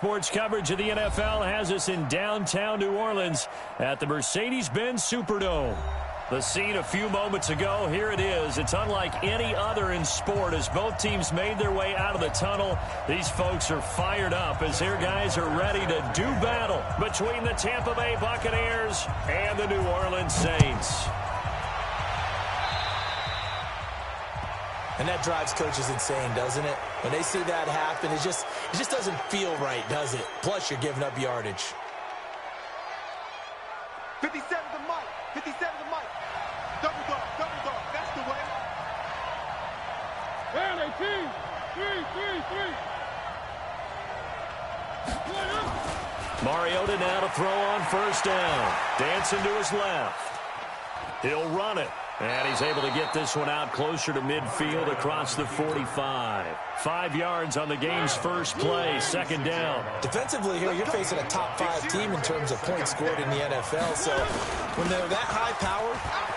Sports coverage of the NFL has us in downtown New Orleans at the Mercedes-Benz Superdome. The scene a few moments ago, here it is. It's unlike any other in sport as both teams made their way out of the tunnel. These folks are fired up as their guys are ready to do battle between the Tampa Bay Buccaneers and the New Orleans Saints. And that drives coaches insane, doesn't it? When they see that happen, it just doesn't feel right, does it? Plus, you're giving up yardage. 57 to Mike. 57 to Mike. Double dog. That's the way. And 18. 3. Mariota now to throw on first down. Dancing to his left. He'll run it. And he's able to get this one out closer to midfield across the 45. 5 yards on the game's first play, second down. Defensively here, you're facing a top 5 team in terms of points scored in the NFL. So when they're that high power,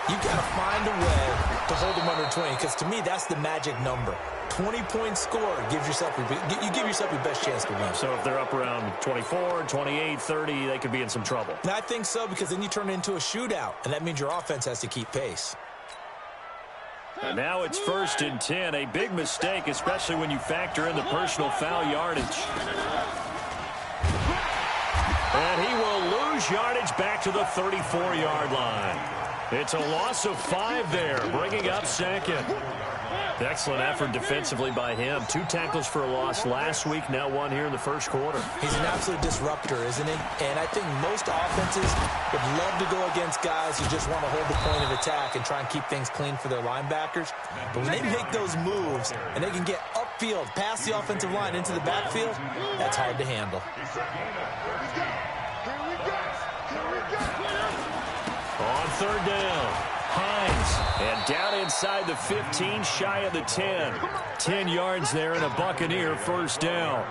you've got to find a way to hold them under 20. Because to me, that's the magic number. 20 points scored gives yourself you give yourself your best chance to win. So if they're up around 24, 28, 30, they could be in some trouble. And I think so, because then you turn it into a shootout, and that means your offense has to keep pace. And now it's 1st and 10. A big mistake, especially when you factor in the personal foul yardage. And he will lose yardage back to the 34-yard line. It's a loss of 5 there, bringing up second. Excellent effort defensively by him. 2 tackles for a loss last week, now 1 here in the first quarter. He's an absolute disruptor, isn't he? And I think most offenses would love to go against guys who just want to hold the point of attack and try and keep things clean for their linebackers. But when they make those moves and they can get upfield, past the offensive line into the backfield, that's hard to handle. On third down. Hines, and down inside the 15, shy of the 10. 10 yards there and a Buccaneer first down.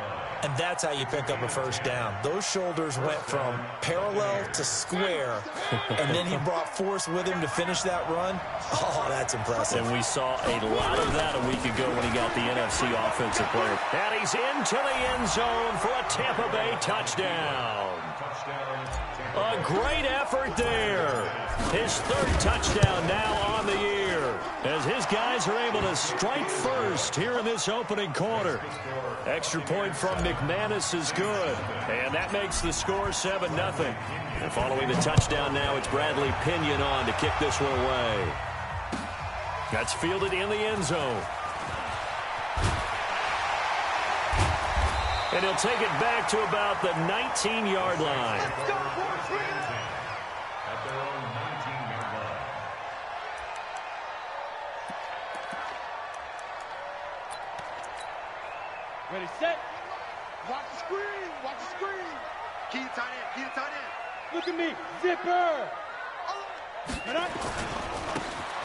And that's how you pick up a first down. Those shoulders went from parallel to square, and then he brought force with him to finish that run. Oh, that's impressive. And we saw a lot of that a week ago when he got the NFC Offensive Player. And he's into the end zone for a Tampa Bay touchdown. A great effort there. His 3rd touchdown now on the year as his guys are able to strike first here in this opening quarter. Extra point from McManus is good, and that makes the score 7-0. And following the touchdown now, it's Bradley Pinion on to kick this one away. That's fielded in the end zone. And he'll take it back to about the 19-yard line. Ready, set. Watch the screen. Key to tight end. Look at me. Zipper.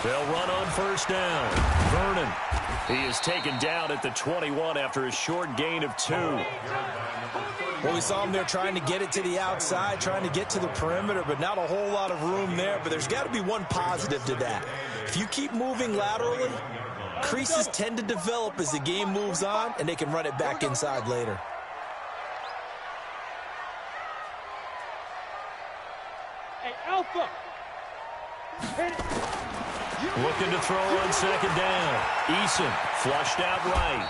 They'll run on first down. Vernon. He is taken down at the 21 after a short gain of 2. Well, we saw him there trying to get it to the outside, trying to get to the perimeter, but not a whole lot of room there. But there's got to be one positive to that. If you keep moving laterally, creases tend to develop as the game moves on, and they can run it back inside later. Hey, Alpha. Hit it. Looking to throw on second down. Eason flushed out right.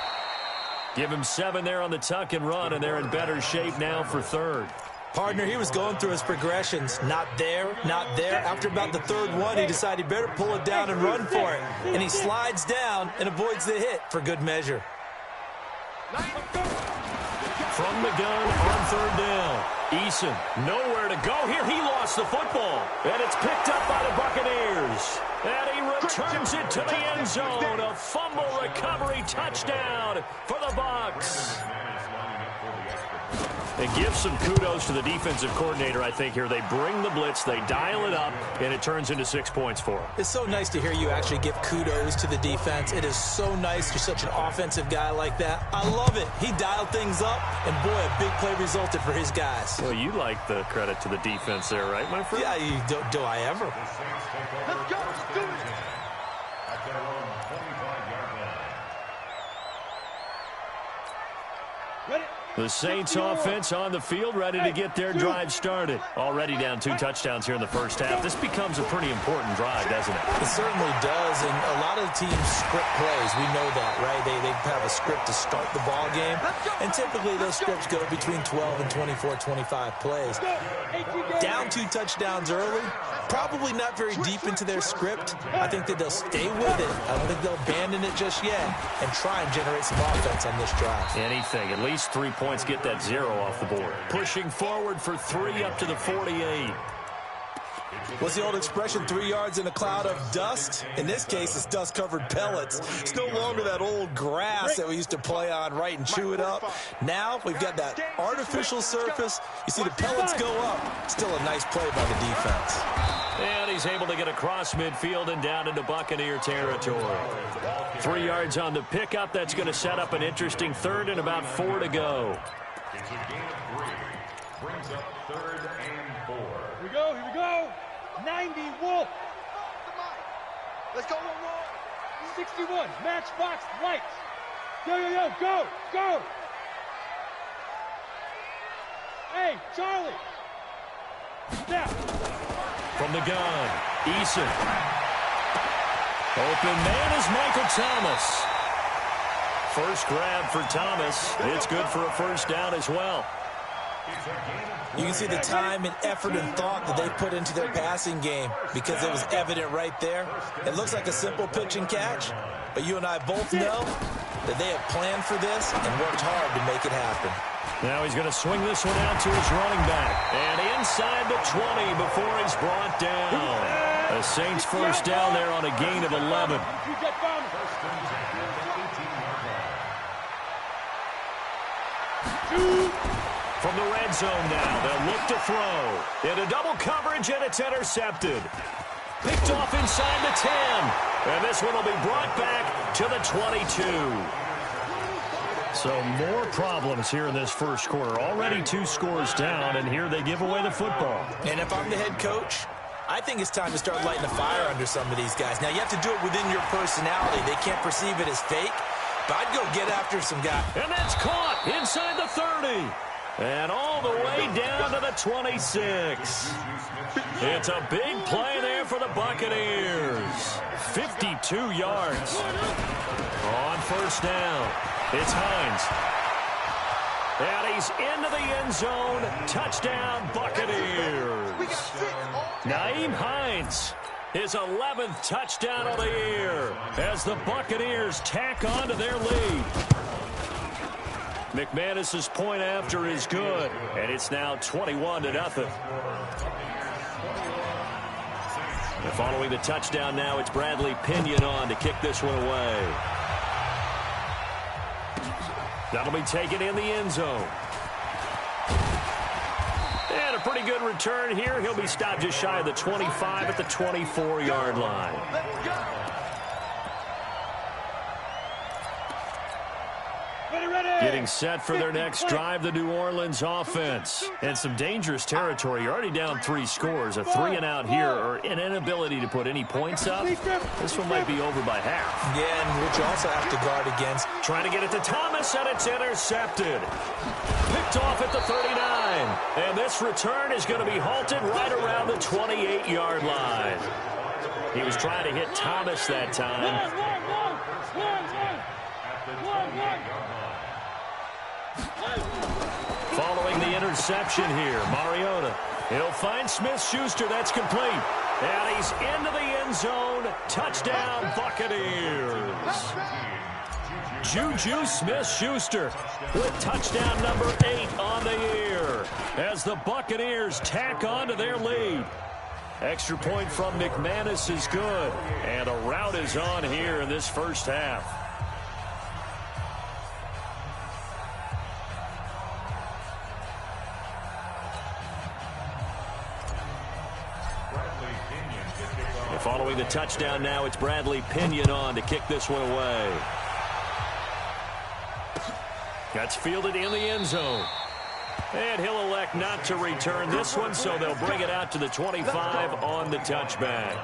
Give him 7 there on the tuck and run, and they're in better shape now for 3rd. Partner, he was going through his progressions. Not there, not there. After about the 3rd one, he decided he better pull it down and run for it. And he slides down and avoids the hit for good measure. From the gun on 3rd down. Eason nowhere to go here. He lost the football. And it's picked up by the Buccaneers. And he returns it to the end zone. A fumble recovery touchdown for the Bucs. And give some kudos to the defensive coordinator, I think, here. They bring the blitz, they dial it up, and it turns into 6 points for them. It's so nice to hear you actually give kudos to the defense. It is so nice you're such an offensive guy like that. I love it. He dialed things up, and boy, a big play resulted for his guys. Well, you like the credit to the defense there, right, my friend? Yeah, do I ever? Let's go. Let's do it. Ready? The Saints offense on the field, ready to get their drive started. Already down 2 touchdowns here in the first half. This becomes a pretty important drive, doesn't it? It certainly does, and a lot of the teams script plays. We know that, right? They have a script to start the ball game, and typically those scripts go between 12 and 24, 25 plays. Down 2 touchdowns early, probably not very deep into their script. I think that they'll stay with it. I don't think they'll abandon it just yet and try and generate some offense on this drive. Anything, at least 3 points, get that 0 off the board. Pushing forward for 3 up to the 48. What's the old expression, 3 yards in a cloud of dust? In this case, it's dust-covered pellets. It's no longer that old grass that we used to play on, right, and chew it up. Now we've got that artificial surface. You see the pellets go up. Still a nice play by the defense. And he's able to get across midfield and down into Buccaneer territory. 3 yards on the pickup. That's going to set up an interesting 3rd and about 4 to go. It's a gain of 3. Brings up 3rd and 4. Here we go, here we go. 90 Wolf. Let's go one more. 61 Matchbox Lights. Yo, go, go. Hey, Charlie. Snap. From the gun, Eason. Open man is Michael Thomas. First grab for Thomas. It's good for a first down as well. You can see the time and effort and thought that they put into their passing game because it was evident right there. It looks like a simple pitch and catch, but you and I both know that they have planned for this and worked hard to make it happen. Now he's going to swing this one out to his running back. And inside the 20 before he's brought down. The Saints first down there on a gain of 11. From the red zone now, they'll look to throw. Into double coverage, and it's intercepted. Picked off inside the 10. And this one will be brought back to the 22. So more problems here in this first quarter. Already 2 scores down, and here they give away the football. And if I'm the head coach, I think it's time to start lighting a fire under some of these guys. Now, you have to do it within your personality. They can't perceive it as fake, but I'd go get after some guys. And that's caught inside the 30. And all the way down to the 26. It's a big play there for the Buccaneers. 52 yards. On first down, it's Hines. And he's into the end zone. Touchdown, Buccaneers. Naeem Hines, his 11th touchdown of the year as the Buccaneers tack on to their lead. McManus's point after is good, and it's now 21-0. And following the touchdown now, it's Bradley Pinion on to kick this one away. That'll be taken in the end zone. And a pretty good return here. He'll be stopped just shy of the 25 at the 24-yard line. Getting set for their next drive, the New Orleans offense. And some dangerous territory. You're already down 3 scores. A 3-and-out here, or an inability to put any points up. This one might be over by half. Yeah, and which you also have to guard against. Trying to get it to Thomas, and it's intercepted. Picked off at the 39. And this return is going to be halted right around the 28-yard line. He was trying to hit Thomas that time. Following the interception here, Mariota. He'll find Smith-Schuster. That's complete. And he's into the end zone. Touchdown, Buccaneers. Juju Smith-Schuster with touchdown number 8 on the year as the Buccaneers tack on to their lead. Extra point from McManus is good. And a rout is on here in this first half. Following the touchdown now, it's Bradley Pinion on to kick this one away. That's fielded in the end zone. And he'll elect not to return this one, so they'll bring it out to the 25 on the touchback.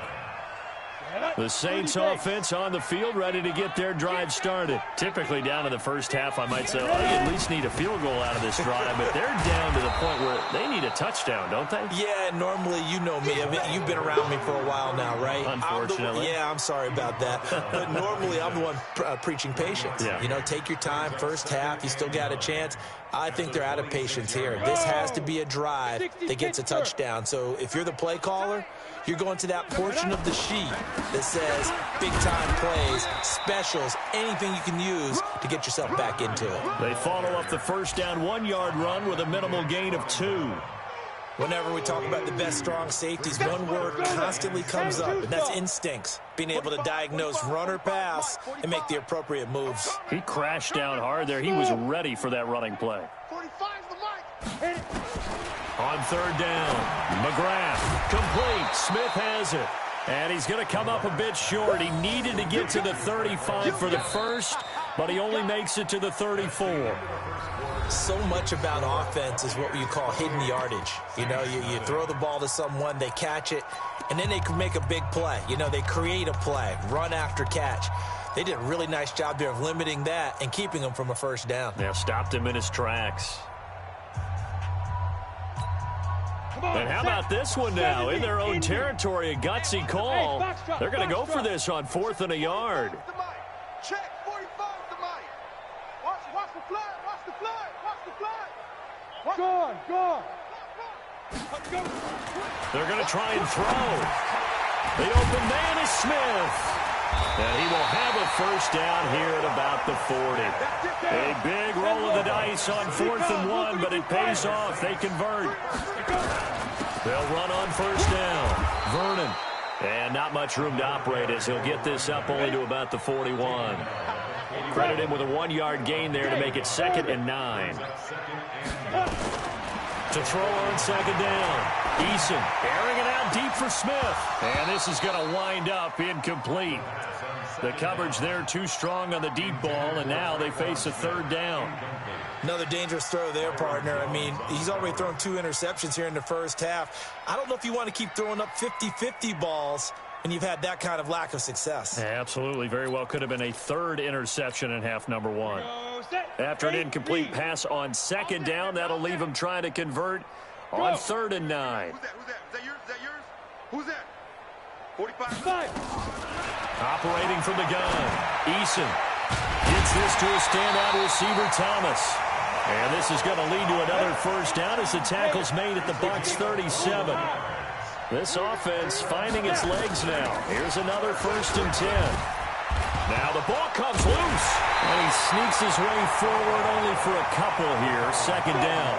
The Saints offense on the field, ready to get their drive started. Typically down in the first half, I might say, oh, you at least need a field goal out of this drive, but they're down to the point where they need a touchdown, don't they? Yeah, normally, you know me. I mean, you've been around me for a while now, right? Unfortunately. I'm sorry about that. But normally, I'm the one preaching patience. Yeah. You know, take your time, first half, you still got a chance. I think they're out of patience here. This has to be a drive that gets a touchdown. So if you're the play caller, you're going to that portion of the sheet that says big-time plays, specials, anything you can use to get yourself back into it. They follow up the first down 1-yard run with a minimal gain of 2. Whenever we talk about the best strong safeties, one word constantly comes up, and that's instincts. Being able to diagnose run or pass and make the appropriate moves. He crashed down hard there. He was ready for that running play. 45's the mic. On third down, McGrath, complete. Smith has it. And he's going to come up a bit short. He needed to get to the 35 for the first, but he only makes it to the 34. So much about offense is what you call hidden yardage. You know, you throw the ball to someone, they catch it, and then they can make a big play. You know, they create a play, run after catch. They did a really nice job there of limiting that and keeping him from a first down. Yeah, stopped him in his tracks. And how about this one now? In their own territory, a gutsy call. They're going to go for this on 4th and a yard. Check, 45 the mic. Watch the flag, watch the flag, watch the flag. Go. They're going to try and throw. The open man is Smith. And he will have a first down here at about the 40. A big roll of the dice on 4th and 1, but it pays off. They convert. They'll run on first down. Vernon. And not much room to operate as he'll get this up only to about the 41. Credit him with a 1-yard gain there to make it 2nd and 9. To throw on 2nd down. Eason airing it out deep for Smith. And this is going to wind up incomplete. The coverage there too strong on the deep ball, and now they face a 3rd down. Another dangerous throw there, partner. I mean, he's already thrown 2 interceptions here in the first half. I don't know if you want to keep throwing up 50-50 balls when you've had that kind of lack of success. Absolutely. Very well could have been a 3rd interception in half number 1. After an incomplete pass on 2nd down, that'll leave him trying to convert on 3rd and 9. Who's that? Is that yours? Who's that? 45. Operating from the gun. Eason gets this to a standout receiver, Thomas. And this is going to lead to another first down as the tackle's made at the Bucs 37. This offense finding its legs now. Here's another 1st and 10. Now the ball comes loose. And he sneaks his way forward only for a couple here. 2nd down.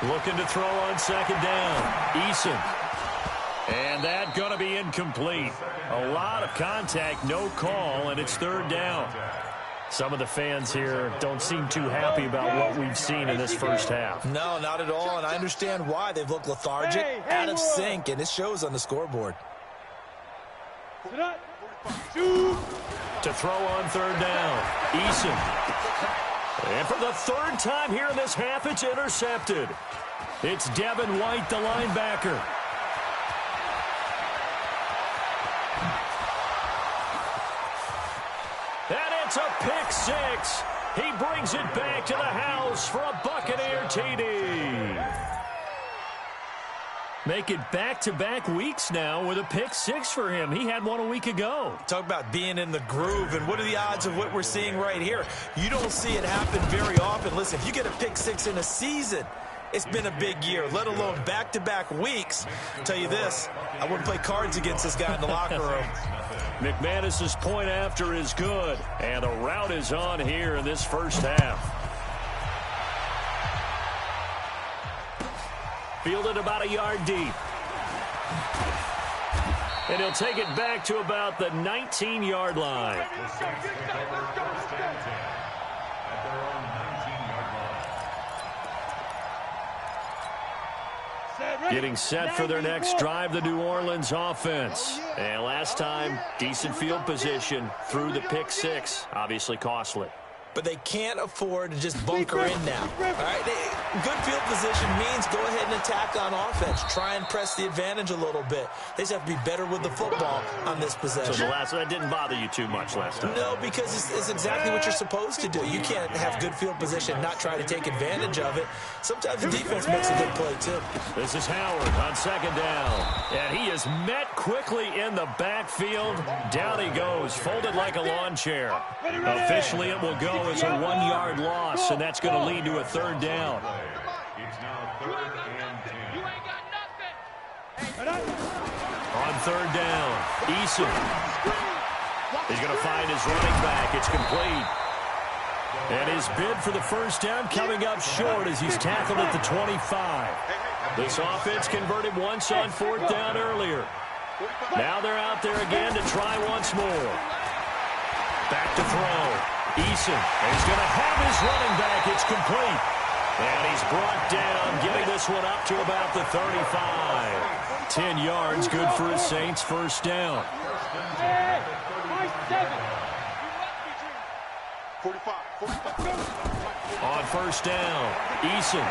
Looking to throw on 2nd down. Eason. And that going to be incomplete. A lot of contact, no call, and it's 3rd down. Some of the fans here don't seem too happy about what we've seen in this first half. No, not at all, and I understand why. They've looked lethargic, out of sync, and it shows on the scoreboard. To throw on 3rd down. Eason. And for the 3rd time here in this half, it's intercepted. It's Devin White, the linebacker. And it's a pick 6. He brings it back to the house for a Buccaneer TD. Make it back-to-back weeks now with a pick 6 for him. He had one a week ago. Talk about being in the groove, and what are the odds of what we're seeing right here? You don't see it happen very often. Listen, if you get a pick 6 in a season, it's been a big year, let alone back-to-back weeks. I'll tell you this, I wouldn't play cards against this guy in the locker room. McManus's point after is good, and the route is on here in this first half. Fielded about a yard deep. And he'll take it back to about the 19-yard line. Getting set for their next drive, the New Orleans offense. And last time, decent field position through the pick 6. Obviously costly. but they can't afford to just bunker in now. All right, good field position means go ahead and attack on offense. Try and press the advantage a little bit. They just have to be better with the football on this possession. So the last one, that didn't bother you too much last time? No, because it's exactly what you're supposed to do. You can't have good field position and not try to take advantage of it. Sometimes the defense makes a good play, too. This is Howard on second down. And he is met quickly in the backfield. Down he goes, folded like a lawn chair. Officially, it will go as a 1-yard loss, and that's going to lead to a third down. It's now 3rd and 10. You ain't got nothing. On third down, Eason. He's going to find his running back. It's complete. And his bid for the first down coming up short as he's tackled at the 25. This offense converted once on fourth down earlier. Now they're out there again to try once more. Back to throw. Eason. He's going to have his running back. It's complete. And he's brought down, getting this one up to about the 35. 10 yards, good for his Saints first down. Hey, my 7. 45. On first down, Eason.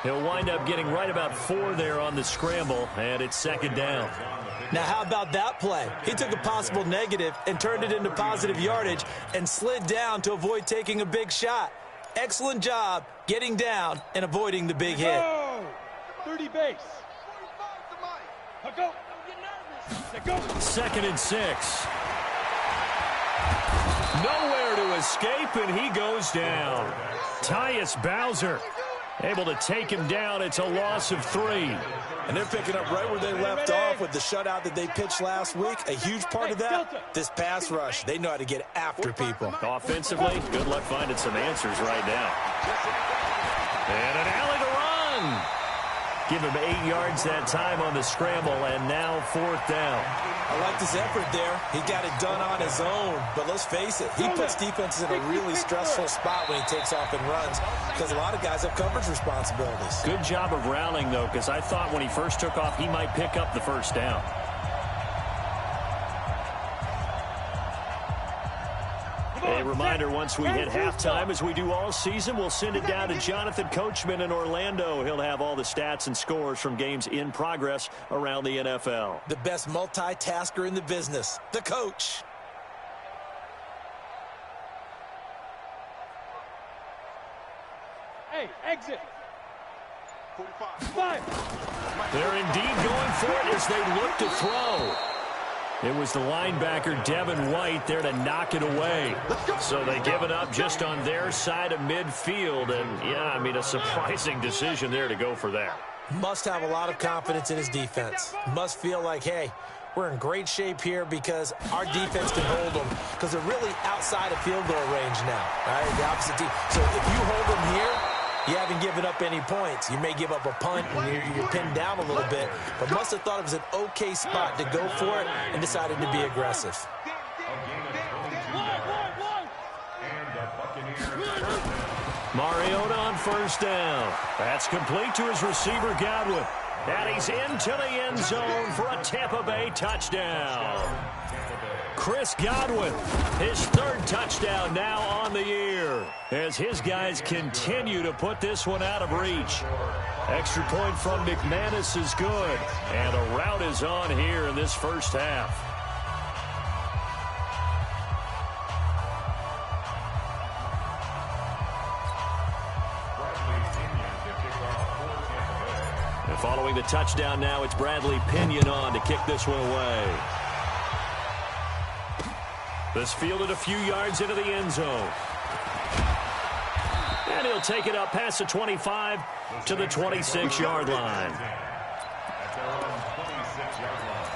He'll wind up getting right about 4 there on the scramble, and it's second down. Now, how about that play? He took a possible negative and turned it into positive yardage and slid down to avoid taking a big shot. Excellent job getting down and avoiding the big hit. Go! 30 base. Go. Go. 2nd and 6. Nowhere to escape, and he goes down. Tyus Bowser able to take him down. It's a loss of 3. And they're picking up right where they left off with the shutout that they pitched last week. A huge part of that, this pass rush. They know how to get after people. Offensively, good luck finding some answers right now. And an alley to run. Give him 8 yards that time on the scramble, and now fourth down. I like this effort there. He got it done on his own. But let's face it, he puts defenses in a really stressful spot when he takes off and runs because a lot of guys have coverage responsibilities. Good job of rounding, though, because I thought when he first took off, he might pick up the first down. A reminder, once we hit halftime, as we do all season, we'll send it down to Jonathan Coachman in Orlando. He'll have all the stats and scores from games in progress around the NFL. The best multitasker in the business, the coach. Hey, exit. 45. They're indeed going for it as they look to throw. It was the linebacker, Devin White, there to knock it away. So they give it up just on their side of midfield. And, yeah, I mean, a surprising decision there to go for that. Must have a lot of confidence in his defense. Must feel like, hey, we're in great shape here because our defense can hold them because they're really outside of field goal range now. All right, the opposite team. So if you hold them here, you haven't given up any points. You may give up a punt and you're pinned down a little bit, but must have thought it was an okay spot to go for it and decided to be aggressive. Mariota on first down. That's complete to his receiver, Godwin. And he's into the end zone for a Tampa Bay touchdown. Chris Godwin, his 3rd touchdown now on the year, as his guys continue to put this one out of reach. Extra point from McManus is good, and a rout is on here in this first half. And following the touchdown now, it's Bradley Pinion on to kick this one away. This fielded a few yards into the end zone. And he'll take it up past the 25 to the 26-yard line. At their own 26-yard line.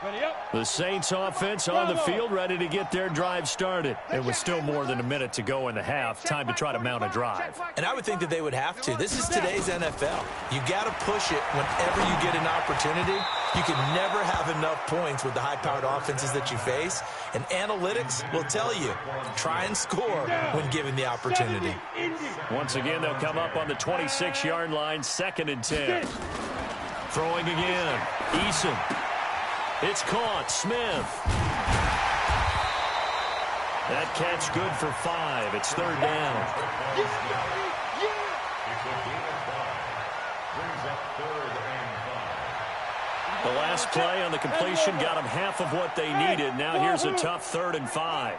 Ready up. The Saints offense on the field, ready to get their drive started. It was still more than a minute to go in the half. Time to try to mount a drive. And I would think that they would have to. This is today's NFL. You got to push it whenever you get an opportunity. You can never have enough points with the high-powered offenses that you face. And analytics will tell you, try and score when given the opportunity. Once again, they'll come up on the 26-yard line, 2nd and 10. Throwing again. Eason. It's caught. Smith. That catch good for 5. It's third down. The last play on the completion got them half of what they needed. Now here's a tough 3rd and 5.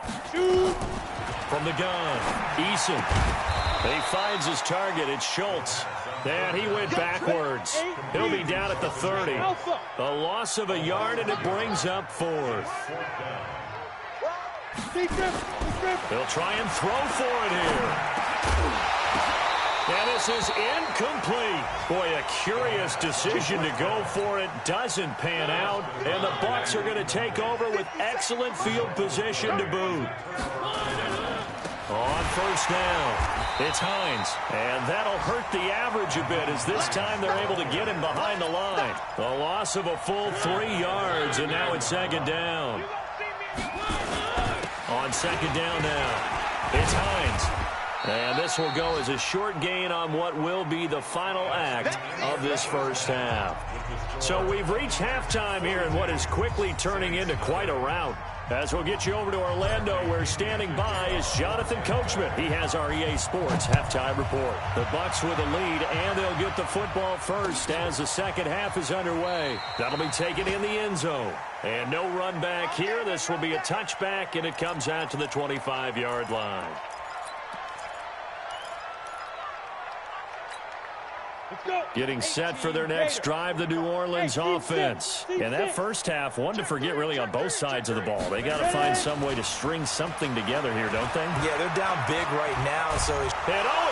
From the gun, Eason. He finds his target. It's Schultz. And he went backwards. He'll be down at the 30. A loss of a yard, and it brings up 4th. They'll try and throw for it here. And this is incomplete. Boy, a curious decision to go for it. Doesn't pan out. And the Bucs are going to take over with excellent field position to boot. On first down, it's Hines. And that'll hurt the average a bit as this time they're able to get him behind the line. A loss of a full 3 yards, and now it's second down. On second down now, it's Hines. And this will go as a short gain on what will be the final act of this first half. So we've reached halftime here in what is quickly turning into quite a rout. As we'll get you over to Orlando, where standing by is Jonathan Coachman. He has our EA Sports halftime report. The Bucs with a lead, and they'll get the football first as the second half is underway. That'll be taken in the end zone. And no run back here. This will be a touchback, and it comes out to the 25-yard line. Getting set for their next drive, the New Orleans offense. And that first half, one to forget really on both sides of the ball. They got to find some way to string something together here, don't they? Yeah, they're down big right now. So and he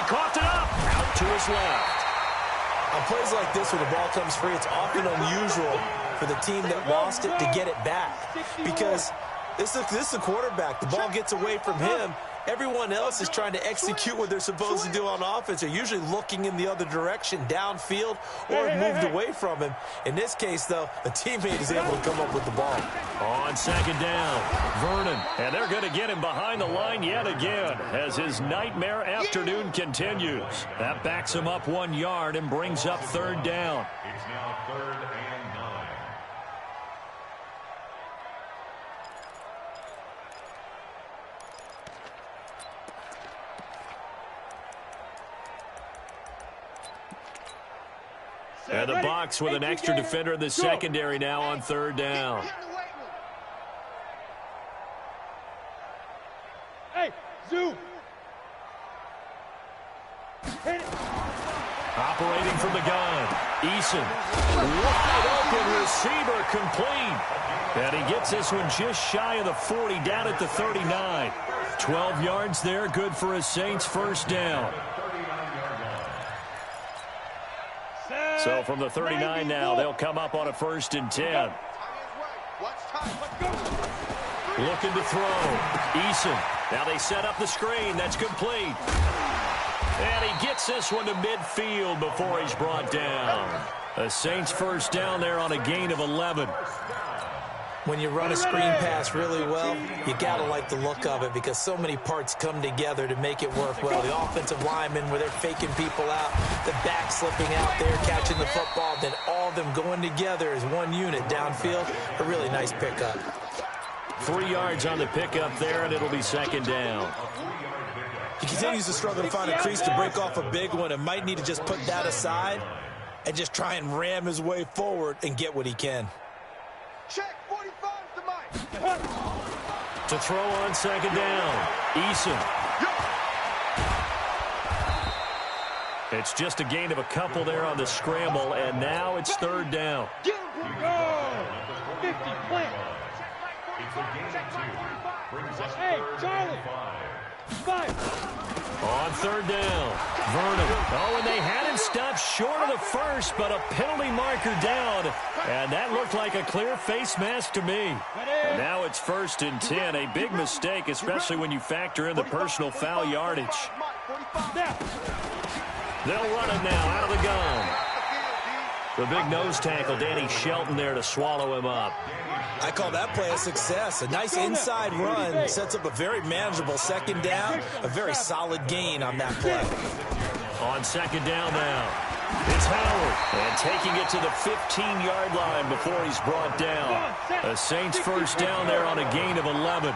coughed it up. Out to his left. On plays like this where the ball comes free, it's often unusual for the team that lost it to get it back. Because this is the quarterback. The ball gets away from him. Everyone else is trying to execute what they're supposed to do on offense. They're usually looking in the other direction, downfield, or moved away from him. In this case, though, a teammate is able to come up with the ball. On second down, Vernon. And they're going to get him behind the line yet again as his nightmare afternoon continues. That backs him up 1 yard and brings up third down. It's now 3rd and 9. And the Bucs with an extra defender in the secondary now on third down. Hey, Zoo. Operating from the gun, Eason. Wide open receiver complete. And he gets this one just shy of the 40, down at the 39. 12 yards there, good for a Saints first down. So from the 39 now, they'll come up on a 1st and 10. Looking to throw. Eason. Now they set up the screen. That's complete. And he gets this one to midfield before he's brought down. A Saints first down there on a gain of 11. When you run a screen pass really well, you got to like the look of it because so many parts come together to make it work well. The offensive linemen, where they're faking people out, the back slipping out there, catching the football, then all of them going together as one unit downfield. A really nice pickup. 3 yards on the pickup there, and it'll be second down. He continues to struggle to find a crease to break off a big one and might need to just put that aside and just try and ram his way forward and get what he can. Check 45 to Mike. To throw on second down, Eason. It's just a gain of a couple there on the scramble, and now it's third down. Get him, go! 50, plant. It's a gain of 2. Brings up Hey, 3rd Charlie. and 5. 5. On third down, Vernon. Oh, and they had him stopped short of the first, but a penalty marker down. And that looked like a clear face mask to me. And now it's 1st and 10. A big mistake, especially when you factor in the personal foul yardage. They'll run it now out of the gun. The big nose tackle, Danny Shelton, there to swallow him up. I call that play a success. A nice inside run sets up a very manageable second down. A very solid gain on that play. On second down now, It's Howard, and taking it to the 15-yard line before he's brought down. The Saints first down there on a gain of 11.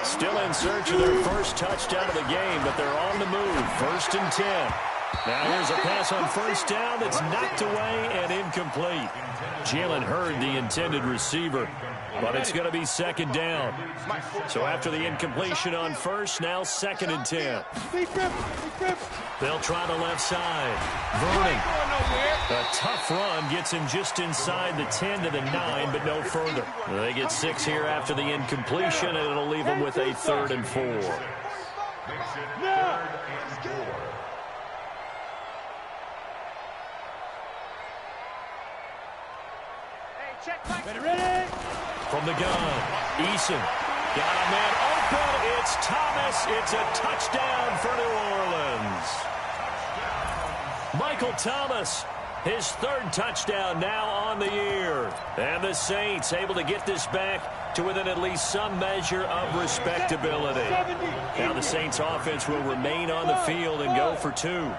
Still in search of their first touchdown of the game, but they're on the move. 1st and 10. Now here's a pass on first down that's knocked away and incomplete. Jalen Hurd, the intended receiver, but it's going to be 2nd down. So after the incompletion on first, now 2nd and 10. They'll try the left side. Vernon. A tough run gets him just inside the 10 to the 9, but no further. They get 6 here after the incompletion, and it'll leave them with a 3rd and 4. Ready? From the gun, Eason got a man open. It's Thomas. It's a touchdown for New Orleans. Michael Thomas, his 3rd touchdown now on the year. And the Saints able to get this back to within at least some measure of respectability. Now the Saints offense will remain on the field and go for 2.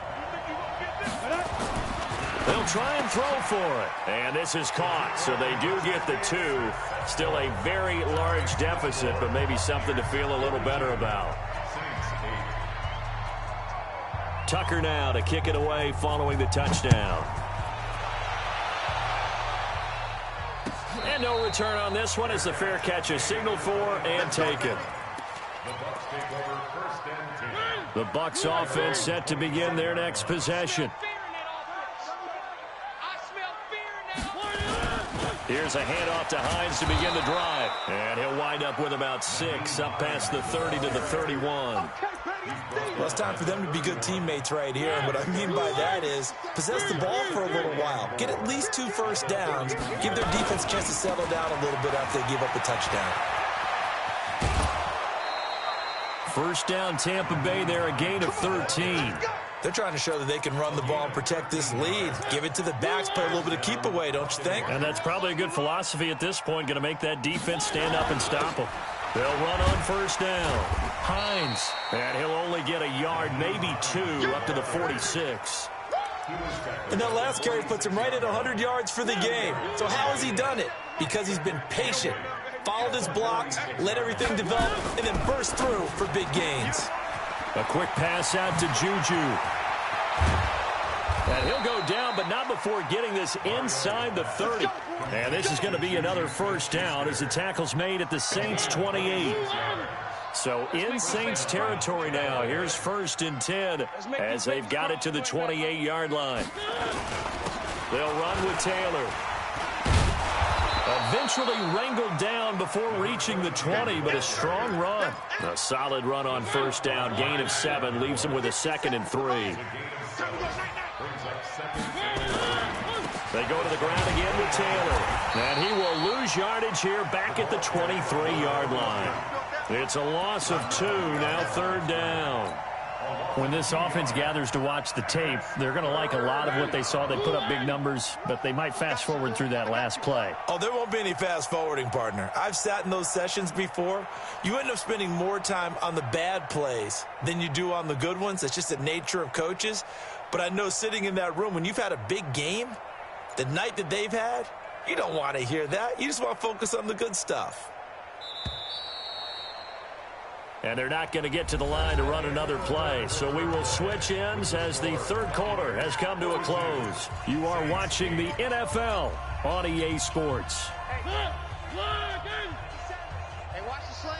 They'll try and throw for it. And this is caught, so they do get the 2. Still a very large deficit, but maybe something to feel a little better about. Tucker now to kick it away following the touchdown. And no return on this one as the fair catch is signaled for and taken. The Bucs offense set to begin their next possession. Here's a handoff to Hines to begin the drive. And he'll wind up with about 6 up past the 30 to the 31. Well, it's time for them to be good teammates right here. And what I mean by that is possess the ball for a little while. Get at least 2 first downs. Give their defense a chance to settle down a little bit after they give up a touchdown. First down, Tampa Bay there, a gain of 13. They're trying to show that they can run the ball and protect this lead. Give it to the backs, play a little bit of keep away, don't you think? And that's probably a good philosophy at this point, going to make that defense stand up and stop them. They'll run on first down. Hines, and he'll only get a yard, maybe 2, up to the 46. And that last carry puts him right at 100 yards for the game. So how has he done it? Because he's been patient, followed his blocks, let everything develop, and then burst through for big gains. A quick pass out to Juju. And he'll go down, but not before getting this inside the 30. And this is going to be another first down as the tackle's made at the Saints 28. So in Saints territory now. Here's 1st and 10 as they've got it to the 28-yard line. They'll run with Taylor. Eventually wrangled down before reaching the 20, but a strong run. A solid run on first down. Gain of 7 leaves him with a 2nd and 3. They go to the ground again with Taylor. And he will lose yardage here back at the 23-yard line. It's a loss of 2, now 3rd down. When this offense gathers to watch the tape, they're going to like a lot of what they saw. They put up big numbers, but they might fast forward through that last play. Oh, there won't be any fast forwarding, partner. I've sat in those sessions before. You end up spending more time on the bad plays than you do on the good ones. It's just the nature of coaches. But I know sitting in that room, when you've had a big game, the night that they've had, you don't want to hear that. You just want to focus on the good stuff. And they're not going to get to the line to run another play. So we will switch ends as the 3rd quarter has come to a close. You are watching the NFL on EA Sports. Hey, watch the slant.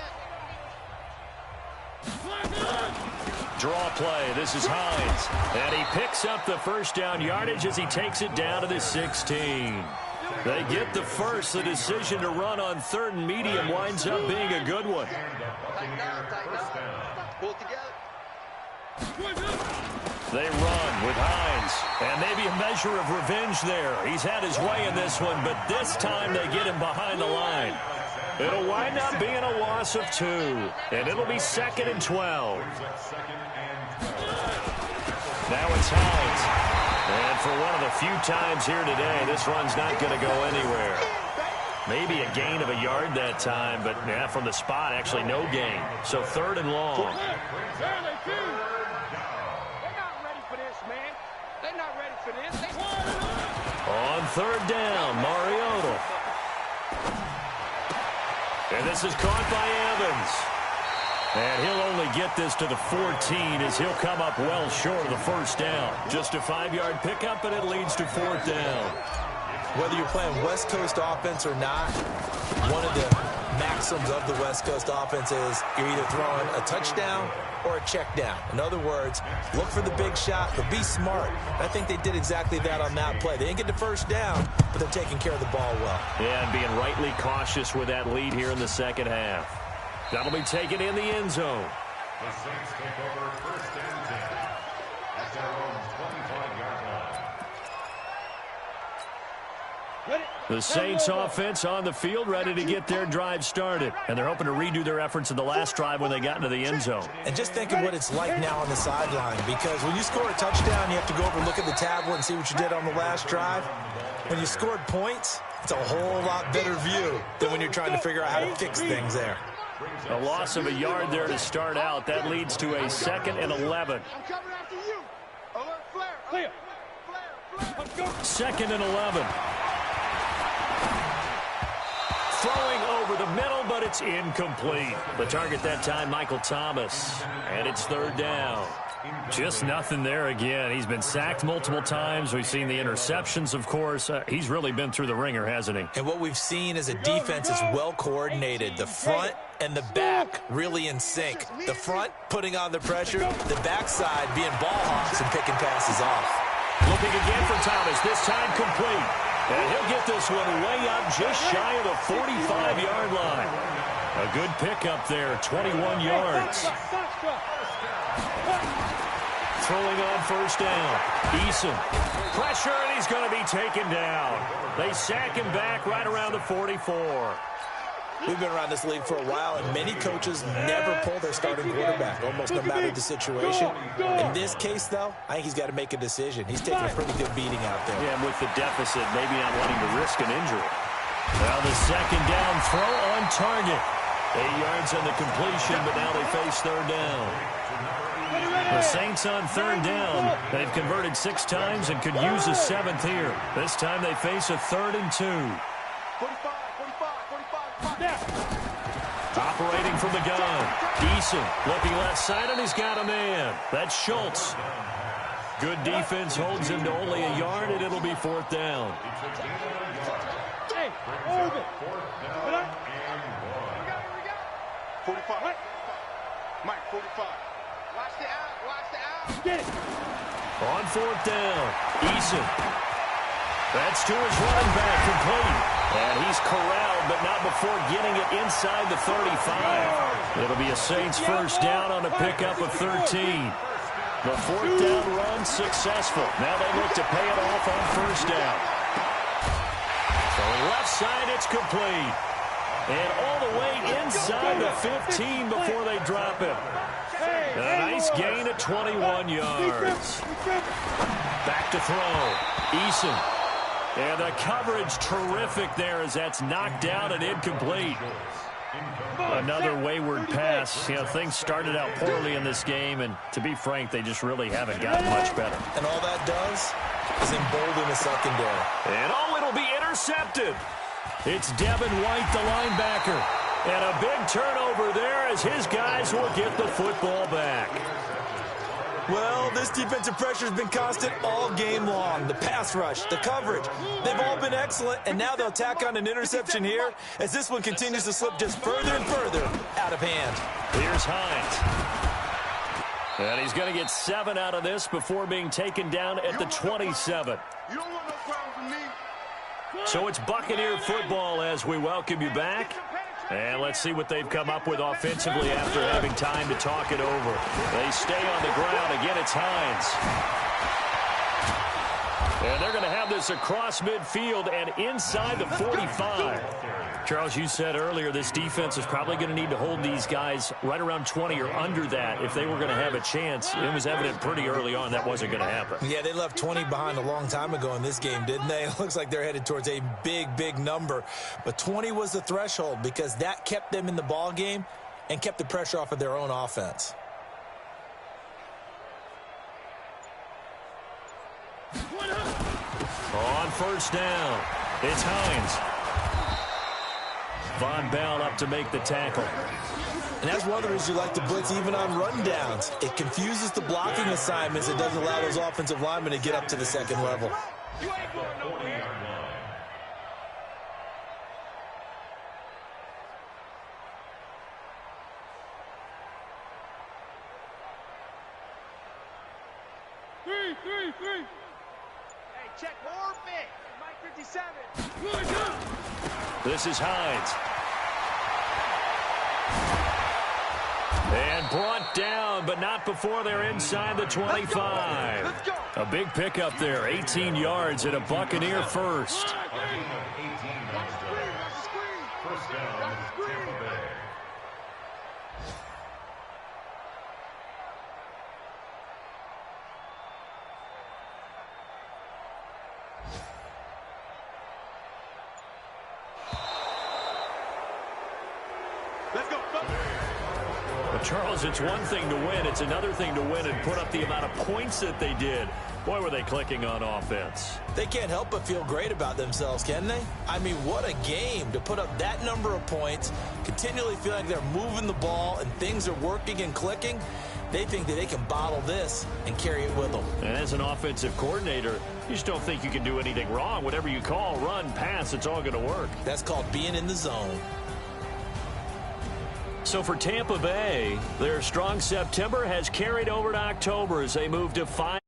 Draw play. This is Hines. And he picks up the first down yardage as he takes it down to the 16. They get the first. The decision to run on 3rd and medium winds up being a good one. They run with Hines. And maybe a measure of revenge there. He's had his way in this one, but this time they get him behind the line. It'll wind up being a loss of 2. And it'll be 2nd and 12. Now it's Hines. And for one of the few times here today, this run's not going to go anywhere. Maybe a gain of a yard that time, but yeah, from the spot, actually no gain. So 3rd and long. They're not ready for this, man. They're not ready for this. On third down, Mariota. And this is caught by Evans. And he'll only get this to the 14 as he'll come up well short of the first down. Just a 5-yard pickup, and it leads to fourth down. Whether you're playing West Coast offense or not, one of the maxims of the West Coast offense is you're either throwing a touchdown or a check down. In other words, look for the big shot, but be smart. I think they did exactly that on that play. They didn't get the first down, but they're taking care of the ball well. Yeah, and being rightly cautious with that lead here in the second half. That'll be taken in the end zone. The Saints take over first and 10 at their own 25-yard line. The Saints offense on the field, ready to get their drive started. And they're hoping to redo their efforts in the last drive when they got into the end zone. And just think of what it's like now on the sideline, because when you score a touchdown, you have to go over and look at the tablet and see what you did on the last drive. When you scored points, it's a whole lot better view than when you're trying to figure out how to fix things there. A loss of a yard there to start out. That leads to a 2nd and 11. I'm coming after you. Alert, flare. Clear. Flare. 2nd and 11. Throwing over the middle, but it's incomplete. The target that time, Michael Thomas. And it's third down. Just nothing there again. He's been sacked multiple times. We've seen the interceptions, of course. He's really been through the ringer, hasn't he? And what we've seen is a defense is well coordinated. The front and the back really in sync. The front putting on the pressure, the backside being ball hawks and picking passes off. Looking again for Thomas, this time complete. And he'll get this one way up just shy of the 45-yard line. A good pickup there, 21 yards. Throwing on first down. Eason. Pressure, and he's going to be taken down. They sack him back right around the 44. We've been around this league for a while, and many coaches never pull their starting quarterback, almost no matter the situation. In this case, though, I think he's got to make a decision. He's taking a pretty good beating out there. Yeah, and with the deficit, maybe not wanting to risk an injury. Well, the second down throw on target. 8 yards on the completion, but now they face third down. The Saints on third down. They've converted 6 times and could use a 7th here. This time they face a 3rd and 2. 45. Operating from the gun. Eason looking left side, and he's got a man. That's Schultz. Good defense holds him to only a yard, and it'll be fourth down. Hey, Irvin. 45. Mike, 45. Watch the out. Get it. On fourth down, Eason. That's to his running back, complete. And he's corralled, but not before getting it inside the 35. It'll be a Saints first down on a pickup of 13. The fourth down run successful. Now they look to pay it off on first down. Throwing left side, it's complete. And all the way inside the 15 before they drop him. And a nice gain of 21 yards. Back to throw. Eason. And the coverage terrific there as that's knocked down and incomplete. Another wayward pass. You know, things started out poorly in this game, and to be frank, they just really haven't gotten much better. And all that does is embolden the secondary. And it'll be intercepted. It's Devin White, the linebacker. And a big turnover there as his guys will get the football back. Well, this defensive pressure has been constant all game long. The pass rush, the coverage, they've all been excellent, and now they'll tack on an interception here as this one continues to slip just further and further out of hand. Here's Hines. And he's going to get 7 out of this before being taken down at the 27. You don't want no problems with me. So it's Buccaneer football as we welcome you back. And let's see what they've come up with offensively after having time to talk it over. They stay on the ground. Again, it's Hines. And they're going to have this across midfield and inside the 45. Charles, you said earlier this defense is probably going to need to hold these guys right around 20 or under that if they were going to have a chance. It was evident pretty early on that wasn't going to happen. Yeah, they left 20 behind a long time ago in this game, didn't they? It looks like they're headed towards a big, big number. But 20 was the threshold because that kept them in the ball game and kept the pressure off of their own offense. On first down, it's Hines. Von Bell up to make the tackle. And that's one of the reasons you like to blitz even on rundowns. It confuses the blocking assignments. It doesn't allow those offensive linemen to get up to the second level. You ain't going nowhere. Three. Hey, check more big. Mike 57. This is Hines. And brought down, but not before they're inside the 25. Let's go. A big pickup there, 18 yards and a Buccaneer first. First down, Tampa Bay. Let's go. Well, Charles, it's one thing to win. It's another thing to win and put up the amount of points that they did. Boy, were they clicking on offense. They can't help but feel great about themselves, can they? I mean, what a game to put up that number of points, continually feel like they're moving the ball and things are working and clicking. They think that they can bottle this and carry it with them. And as an offensive coordinator, you just don't think you can do anything wrong. Whatever you call, run, pass, it's all going to work. That's called being in the zone. So for Tampa Bay, their strong September has carried over to October as they move to 5.